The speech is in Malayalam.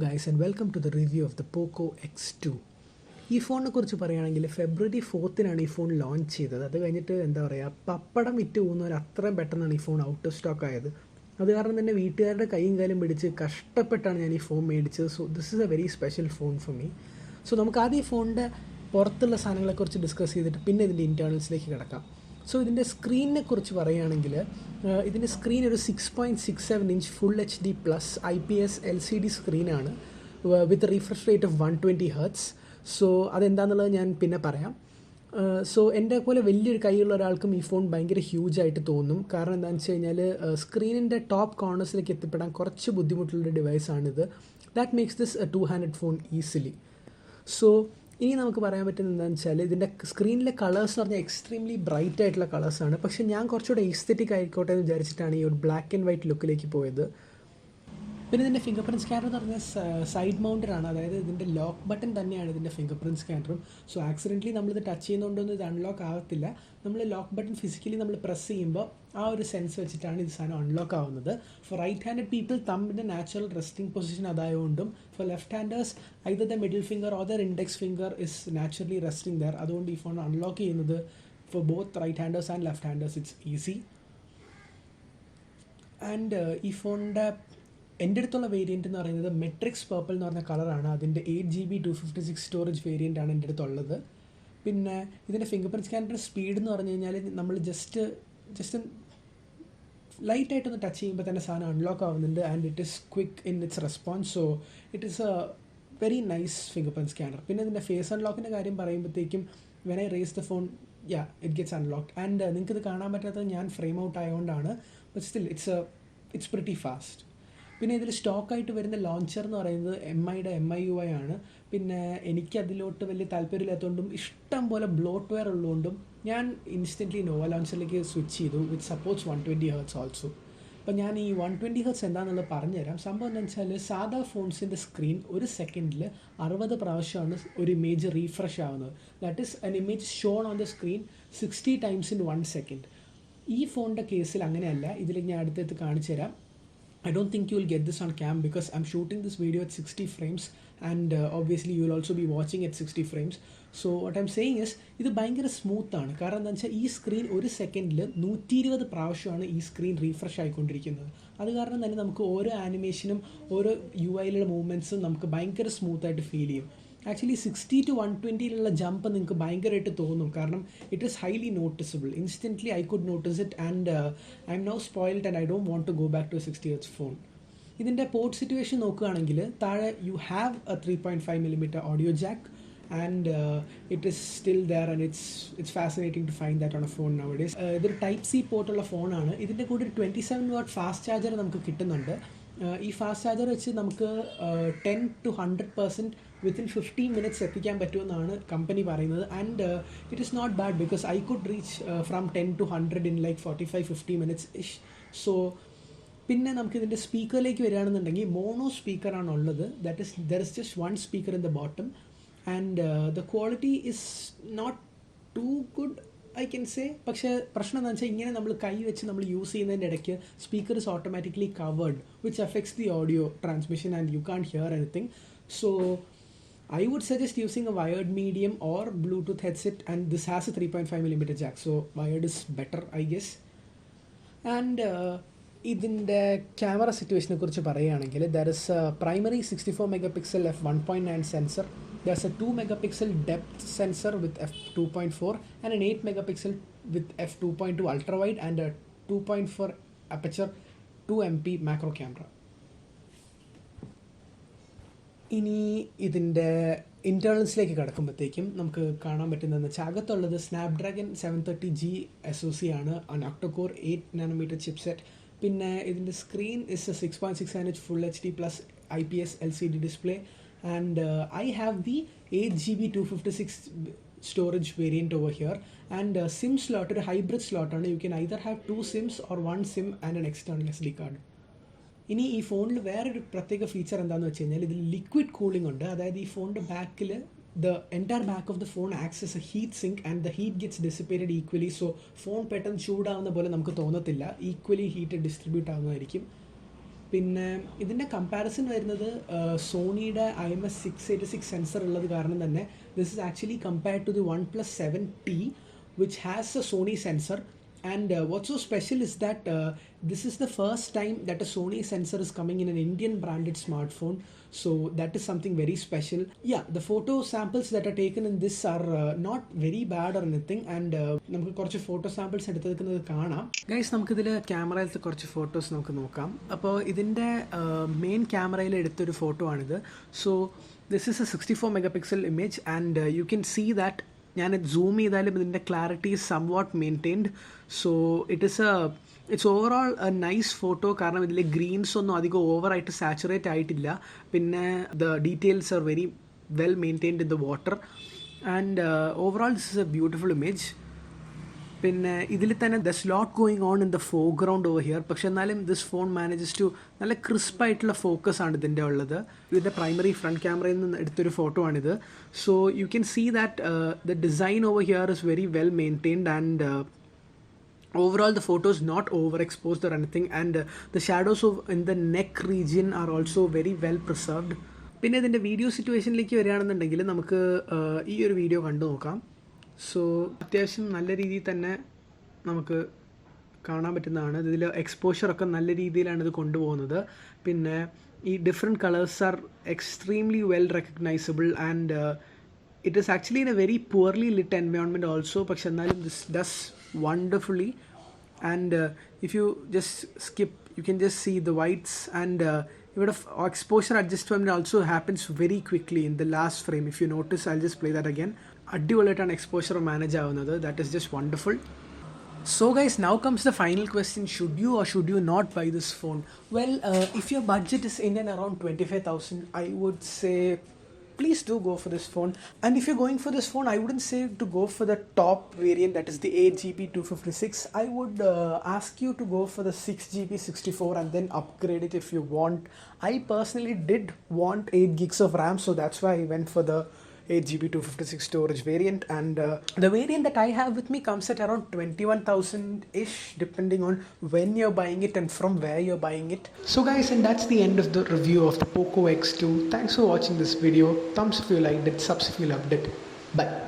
guys and welcome to the review of the Poco X2. ഈ ഫോണിനെ കുറിച്ച് പറയുകയാണെങ്കിൽ ഫെബ്രുവരി 4-നാണ് ഈ ഫോൺ ലോഞ്ച് ചെയ്തത്. അത് കഴിഞ്ഞിട്ട് എന്താ പറയുക, പപ്പടം വിറ്റ് പോകുന്നവർ അത്രയും പെട്ടെന്നാണ് ഈ ഫോൺ ഔട്ട് ഓഫ് സ്റ്റോക്ക് ആയത്. അത് കാരണം തന്നെ വീട്ടുകാരുടെ കൈയും കാലും പിടിച്ച് കഷ്ടപ്പെട്ടാണ് ഞാൻ ഈ ഫോൺ മേടിച്ചത്. So this is a very special phone for me. So നമുക്ക് ആദ്യം ഈ ഫോണിൻ്റെ പുറത്തുള്ള സാധനങ്ങളെക്കുറിച്ച് ഡിസ്കസ് ചെയ്തിട്ട് പിന്നെ ഇതിൻ്റെ ഇൻറ്റേർണൽസിലേക്ക് കിടക്കാം. സോ ഇതിൻ്റെ സ്ക്രീനിനെ കുറിച്ച് പറയുകയാണെങ്കിൽ ഇതിൻ്റെ സ്ക്രീൻ ഒരു 6.67 inch full HD+ IPS LCD സ്ക്രീനാണ് with refresh rate of 120 Hz. So അതെന്താണെന്നുള്ളത് ഞാൻ പിന്നെ പറയാം. സോ എൻ്റെ പോലെ വലിയൊരു കൈയുള്ള ഒരാൾക്കും ഈ ഫോൺ ഭയങ്കര ഹ്യൂജായിട്ട് തോന്നും. കാരണം എന്താണെന്ന് വെച്ച് കഴിഞ്ഞാൽ സ്ക്രീനിൻ്റെ ടോപ്പ് കോർണേഴ്സിലേക്ക് എത്തിപ്പെടാൻ കുറച്ച് ബുദ്ധിമുട്ടുള്ളൊരു ഡിവൈസാണിത്. That makes this a 2-handed phone easily. So ഇനി നമുക്ക് പറയാൻ പറ്റുന്നത് എന്താണെന്ന് വെച്ചാൽ ഇതിൻ്റെ സ്ക്രീനിലെ കളേഴ്സ് എന്ന് പറഞ്ഞാൽ എക്സ്ട്രീംലി ബ്രൈറ്റ് ആയിട്ടുള്ള കളേഴ്സാണ്. പക്ഷേ ഞാൻ കുറച്ചുകൂടെ എസ്തെറ്റിക് ആയിക്കോട്ടെ എന്ന് വിചാരിച്ചിട്ടാണ് ഈ ഒരു ബ്ലാക്ക് ആൻഡ് വൈറ്റ് ലുക്കിലേക്ക് പോയത്. പിന്നെ ഇതിൻ്റെ ഫിംഗർ പ്രിൻറ്റ് സ്കാനർ എന്ന് പറഞ്ഞാൽ സൈഡ് മൗണ്ടഡാണ്, അതായത് ഇതിൻ്റെ ലോക്ക് ബട്ടൺ തന്നെയാണ് ഇതിൻ്റെ ഫിംഗർ പ്രിൻറ്റ് സ്കാനറും. സോ ആക്സിഡൻ്റലി നമ്മളിത് ടച്ച് ചെയ്യുന്നതുകൊണ്ടൊന്നും ഇത് അൺലോക്ക് ആകത്തില്ല. നമ്മൾ ലോക്ക് ബട്ടൺ ഫിസിക്കലി നമ്മൾ പ്രസ് ചെയ്യുമ്പോൾ ആ ഒരു സെൻസ് വെച്ചിട്ടാണ് ഇത് സാധനം അൺലോക്ക് ആവുന്നത്. ഫോർ റൈറ്റ് ഹാൻഡഡ് പീപ്പിൾ തമ്പിൻ്റെ നാച്ചുറൽ റെസ്റ്റിംഗ് പൊസിഷൻ അതായതുകൊണ്ടും for left handers either the middle finger or the index finger is naturally resting there. അതുകൊണ്ട് ഈ ഫോൺ അൺലോക്ക് ചെയ്യുന്നത് for both right handers and left handers it's easy. And ഈ ഫോണിൻ്റെ എൻ്റെ അടുത്തുള്ള വേരിയൻറ്റ് എന്ന് പറയുന്നത് മെട്രിക്സ് പർപ്പിൾ എന്ന് പറഞ്ഞ കളറാണ്. അതിൻ്റെ 8GB 256 സ്റ്റോറേജ് വേരിയൻ്റാണ് എൻ്റെ അടുത്തുള്ളത്. പിന്നെ ഇതിൻ്റെ ഫിംഗർ പ്രിൻറ്റ് സ്കാനറിൻ്റെ സ്പീഡ് എന്ന് പറഞ്ഞു കഴിഞ്ഞാൽ നമ്മൾ ജസ്റ്റ് ലൈറ്റായിട്ടൊന്ന് ടച്ച് ചെയ്യുമ്പോൾ തന്നെ സാധനം അൺലോക്ക് ആവുന്നുണ്ട്. And it is quick in its response. So it is a very nice fingerprint scanner. പിന്നെ ഇതിൻ്റെ ഫേസ് അൺലോക്കിൻ്റെ കാര്യം പറയുമ്പോഴത്തേക്കും when I raise the phone it gets unlocked. And നിങ്ങൾക്ക് ഇത് കാണാൻ പറ്റാത്തത് ഞാൻ ഫ്രെയിം ഔട്ട് ആയതുകൊണ്ടാണ്. But still it's pretty fast. പിന്നെ ഇതിൽ സ്റ്റോക്കായിട്ട് വരുന്ന ലോഞ്ചർ എന്ന് പറയുന്നത് MIയുടെ MIUI ആണ്. പിന്നെ എനിക്കതിലോട്ട് വലിയ താല്പര്യമില്ലാത്തതുകൊണ്ടും ഇഷ്ടം പോലെ ബ്ലോട്ട് വെയർ ഉള്ളതുകൊണ്ടും ഞാൻ ഇൻസ്റ്റൻ്റ്ലി നോവ ലോഞ്ചറിലേക്ക് സ്വിച്ച് ചെയ്തു വിത്ത് സപ്പോർട്ട്സ് 120 Hz ഓൾസോ. അപ്പോൾ ഞാൻ ഈ 120 Hz എന്താണെന്നുള്ളത് പറഞ്ഞുതരാം. സംഭവം എന്താണെന്ന് വെച്ചാൽ സാധാ ഫോൺസിൻ്റെ സ്ക്രീൻ ഒരു സെക്കൻഡിൽ 60 പ്രാവശ്യമാണ് ഒരു ഇമേജ് റീഫ്രഷ് ആവുന്നത്. That is an image shown on the screen 60 times in 1 second. ഈ ഫോണിൻ്റെ കേസിൽ അങ്ങനെയല്ല. ഇതിൽ ഞാൻ അടുത്തടുത്ത് കാണിച്ചു തരാം. I don't think you will get this on cam because I'm shooting this video at 60 frames and obviously you will also be watching at 60 frames. So what I'm saying is ഇത് ഭയങ്കര സ്മൂത്താണ്. കാരണം എന്താണെന്ന് വെച്ചാൽ ഈ സ്ക്രീൻ ഒരു സെക്കൻഡിൽ 120 പ്രാവശ്യമാണ് ഈ സ്ക്രീൻ റീഫ്രഷ് ആയിക്കൊണ്ടിരിക്കുന്നത്. അത് കാരണം തന്നെ നമുക്ക് ഓരോ ആനിമേഷനും ഓരോ UIയിലുള്ള മൂവ്മെൻറ്റ്സും നമുക്ക് ഭയങ്കര സ്മൂത്തായിട്ട് ഫീൽ ചെയ്യും. ആക്ച്വലി 60 to 120 ജമ്പ് നിങ്ങൾക്ക് ഭയങ്കരമായിട്ട് തോന്നും. കാരണം it is highly noticeable. Instantly I could notice it and I'm now spoiled and I don't want to go back to 60 Hz phone. ഇതിൻ്റെ പോർട്ട് സിറ്റുവേഷൻ നോക്കുകയാണെങ്കിൽ താഴെ you have a 3.5mm audio jack and it is still there and it's fascinating to find that on a phone nowadays. ഇതൊരു Type-C പോർട്ടുള്ള ഫോണാണ്. ഇതിൻ്റെ കൂടെ ഒരു 27 watt ഫാസ്റ്റ് ചാർജർ നമുക്ക് കിട്ടുന്നുണ്ട്. ഈ ഫാസ്റ്റ് ചാർജർ വെച്ച് നമുക്ക് 10 to 100% വിത്തിൻ 15 minutes എത്തിക്കാൻ പറ്റുമെന്നാണ് കമ്പനി പറയുന്നത്. And it is not bad because I could reach from 10 to 100 in like 45-50 minutes ish. So പിന്നെ നമുക്ക് ഇതിൻ്റെ സ്പീക്കറിലേക്ക് വരികയാണെന്നുണ്ടെങ്കിൽ മോണോ സ്പീക്കറാണ് ഉള്ളത്. That is there is just one speaker in the bottom and the quality is not too good I can say. പക്ഷേ പ്രശ്നം എന്താണെന്ന് വെച്ചാൽ ഇങ്ങനെ നമ്മൾ കൈ വെച്ച് നമ്മൾ യൂസ് ചെയ്യുന്നതിൻ്റെ ഇടയ്ക്ക് speaker is automatically covered which affects the audio transmission and you can't here anything. So I would suggest using a wired medium or Bluetooth headset, and this has a 3.5mm jack, so wired is better I guess. And ഇതിൻ്റെ ക്യാമറ സിറ്റുവേഷനെ കുറിച്ച് പറയുകയാണെങ്കിൽ there is a primary 64MP f1.9 sensor. There's a 2MP depth sensor with f2.4 and an 8MP with f2.2 ultra wide and a 2.4 aperture 2MP macro camera. ഇനി ഇതിൻ്റെ ഇൻറ്റേർണൽസിലേക്ക് കിടക്കുമ്പോഴത്തേക്കും നമുക്ക് കാണാൻ പറ്റുന്നതെന്ന് വെച്ചാൽ അകത്തുള്ളത് സ്നാപ്ഡ്രാഗൺ 730G SoC ആണ്, ഒക്ടോകോർ 8nm ചിപ്സെറ്റ്. പിന്നെ ഇതിൻ്റെ screen is 6.67 inch full HD+ IPS LCD display and I have the 8GB 256 storage variant over here. And SIM slot ഒരു ഹൈബ്രിഡ് സ്ലോട്ടാണ്. You can either have 2 SIMs or 1 SIM and an external SD card. ഇനി ഈ ഫോണിൽ വേറൊരു പ്രത്യേക ഫീച്ചർ എന്താണെന്ന് വെച്ച് കഴിഞ്ഞാൽ ഇതിൽ ലിക്വിഡ് കൂളിംഗ് ഉണ്ട്. അതായത് ഈ ഫോണിൻ്റെ ബാക്കിൽ the entire back of the phone acts as a heat sink and the heat gets dissipated equally. So phone പെട്ടെന്ന് ചൂടാവുന്ന പോലെ നമുക്ക് തോന്നത്തില്ല. ഈക്വലി ഹീറ്റ് ഡിസ്ട്രിബ്യൂട്ട് ആവുന്നതായിരിക്കും. പിന്നെ ഇതിൻ്റെ കമ്പാരിസൺ വരുന്നത് സോണിയുടെ IMX686 സെൻസർ ഉള്ളത് കാരണം തന്നെ this is actually compared to the OnePlus 7T which has a Sony sensor. And what's so special is that this is the first time that a Sony sensor is coming in an Indian branded smartphone. So that is something very special. Yeah, the photo samples that are taken in this are not very bad or anything. And നമുക്ക് കുറച്ച് ഫോട്ടോ സാമ്പിൾസ് എടുത്തെടുക്കുന്നത് കാണാം. ഗൈസ് നമുക്കിതിൽ ക്യാമറയിലത്തെ കുറച്ച് ഫോട്ടോസ് നമുക്ക് നോക്കാം. അപ്പോൾ ഇതിൻ്റെ മെയിൻ ക്യാമറയിൽ എടുത്തൊരു ഫോട്ടോ ആണിത്. So this is a 64 megapixel image and you can see that ഞാൻ സൂം ചെയ്താലും ഇതിൻ്റെ clarity is somewhat maintained. So it's overall a nice photo. കാരണം ഇതിലെ ഗ്രീൻസ് ഒന്നും അധികം ഓവറായിട്ട് സാച്ചുറേറ്റ് ആയിട്ടില്ല. പിന്നെ the details are very well maintained in the water and overall this is a beautiful image. പിന്നെ ഇതിൽ തന്നെ the slot going on in the foreground over here. പക്ഷെ എന്നാലും ദിസ് ഫോൺ മാനേജസ് ടു നല്ല ക്രിസ്പായിട്ടുള്ള ഫോക്കസ് ആണ് ഇതിൻ്റെ ഉള്ളത്. ഇതിൻ്റെ പ്രൈമറി ഫ്രണ്ട് ക്യാമറയിൽ നിന്ന് എടുത്തൊരു ഫോട്ടോ ആണിത്. So you can see that the design over here is very well maintained and overall the photo is not overexposed or anything, and the shadows in the neck region are also very well preserved. പിന്നെ ഇതിൻ്റെ വീഡിയോ സിറ്റുവേഷനിലേക്ക് വരികയാണെന്നുണ്ടെങ്കിൽ നമുക്ക് ഈ ഒരു വീഡിയോ കണ്ടു നോക്കാം. സോ അത്യാവശ്യം നല്ല രീതിയിൽ തന്നെ നമുക്ക് കാണാൻ പറ്റുന്നതാണ്. ഇതിൽ എക്സ്പോഷറൊക്കെ നല്ല രീതിയിലാണ് ഇത് കൊണ്ടുപോകുന്നത്. പിന്നെ ഈ different colours are extremely well recognisable and it is actually in a very poorly lit environment also. പക്ഷെ എന്നാലും this does wonderfully. And if you just skip, you can just see the whites, and even exposure adjustment also happens very quickly in the last frame. If you notice, I'll just play that again. അടിപൊളിയായിട്ടാണ് എക്സ്പോഷർ മാനേജ് ആവുന്നത്. That is just wonderful. So guys, now comes the final question. Should you or should you not buy this phone? Well, if your budget is in and around 25,000, I would say please do go for this phone. And if you're going for this phone, I wouldn't say to go for the top variant, that is the 8GB 256. I would ask you to go for the 6GB 64 and then upgrade it if you want. I personally did want 8 gigs of RAM, so that's why I went for the 8GB 256 storage variant. And the variant that I have with me comes at around 21,000-ish, depending on when you're buying it and from where you're buying it. So guys, and that's the end of the review of the Poco X2. Thanks for watching this video. Thumbs if you liked it, subs if you loved it. Bye.